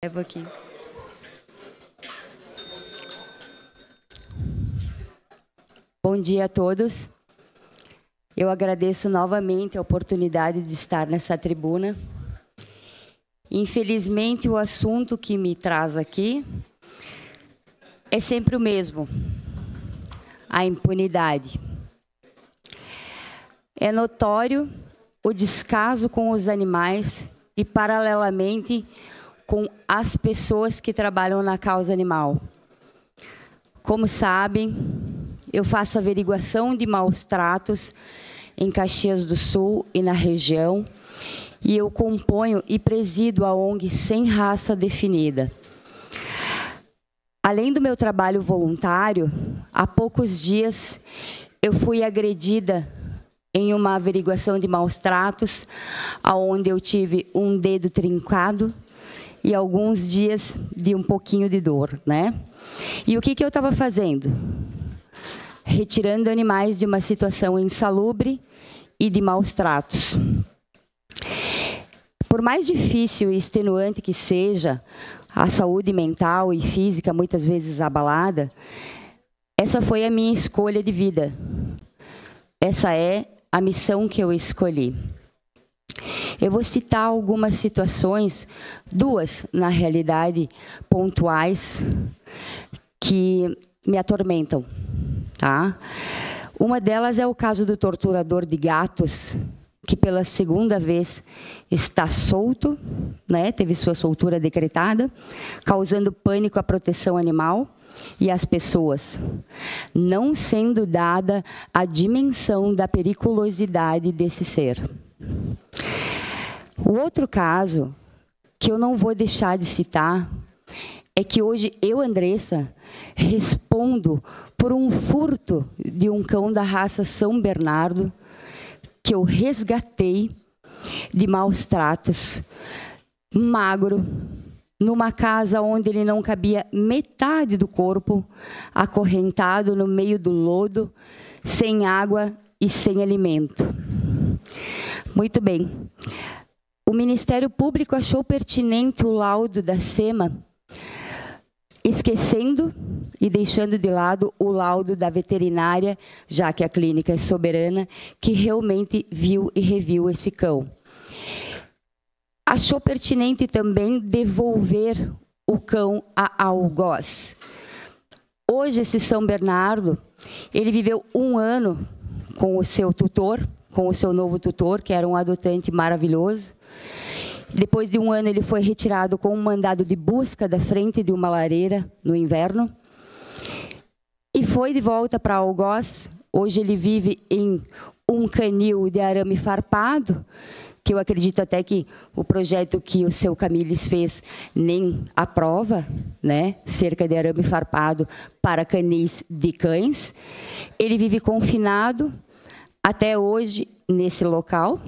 Levo aqui. Bom dia a todos. Eu agradeço novamente a oportunidade de estar nessa tribuna. Infelizmente, o assunto que me traz aqui é sempre o mesmo: a impunidade. É notório o descaso com os animais e, paralelamente, com as pessoas que trabalham na causa animal. Como sabem, eu faço averiguação de maus tratos em Caxias do Sul e na região, e eu componho e presido a ONG Sem Raça Definida. Além do meu trabalho voluntário, há poucos dias eu fui agredida em uma averiguação de maus tratos, onde eu tive um dedo trincado e alguns dias de um pouquinho de dor, né? E o que eu estava fazendo? Retirando animais de uma situação insalubre e de maus tratos. Por mais difícil e extenuante que seja a saúde mental e física, muitas vezes abalada, essa foi a minha escolha de vida. Essa é a missão que eu escolhi. Eu vou citar algumas situações, duas, na realidade, pontuais, que me atormentam, tá? Uma delas é o caso do torturador de gatos, que pela segunda vez está solto, né? Teve sua soltura decretada, causando pânico à proteção animal e às pessoas, não sendo dada a dimensão da periculosidade desse ser. O outro caso, que eu não vou deixar de citar, é que hoje eu, Andressa, respondo por um furto de um cão da raça São Bernardo, que eu resgatei de maus tratos, magro, numa casa onde ele não cabia metade do corpo, acorrentado no meio do lodo, sem água e sem alimento. Muito bem. O Ministério Público achou pertinente o laudo da SEMA, esquecendo e deixando de lado o laudo da veterinária, já que a clínica é soberana, que realmente viu e reviu esse cão. Achou pertinente também devolver o cão a algoz. Hoje, esse São Bernardo, ele viveu 1 ano com o seu tutor, com o seu novo tutor, que era um adotante maravilhoso. Depois de 1 ano, ele foi retirado com um mandado de busca da frente de uma lareira no inverno. E foi de volta para algoz. Hoje ele vive em um canil de arame farpado, que eu acredito até que o projeto que o seu Camilles fez nem aprova, né? Cerca de arame farpado para canis de cães. Ele vive confinado até hoje nesse local.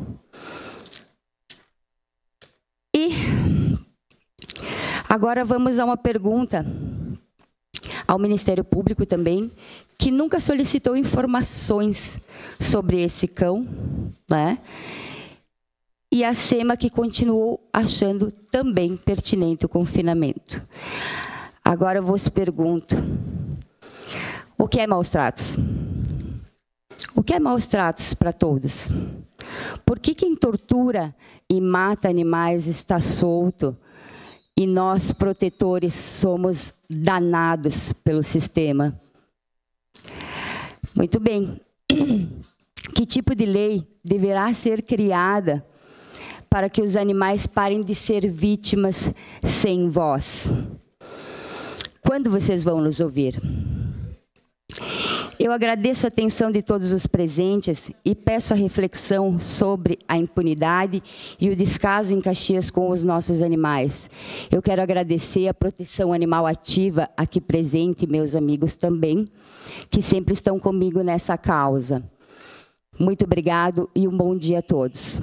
E agora vamos a uma pergunta ao Ministério Público também, que nunca solicitou informações sobre esse cão, né? E a SEMA, que continuou achando também pertinente o confinamento. Agora eu vos pergunto: o que é maus tratos? O que é maus tratos para todos? Por que quem tortura e mata animais está solto e nós, protetores, somos danados pelo sistema? Muito bem. Que tipo de lei deverá ser criada para que os animais parem de ser vítimas sem voz? Quando vocês vão nos ouvir? Eu agradeço a atenção de todos os presentes e peço a reflexão sobre a impunidade e o descaso em Caxias com os nossos animais. Eu quero agradecer a Proteção Animal Ativa aqui presente, meus amigos também, que sempre estão comigo nessa causa. Muito obrigado e um bom dia a todos.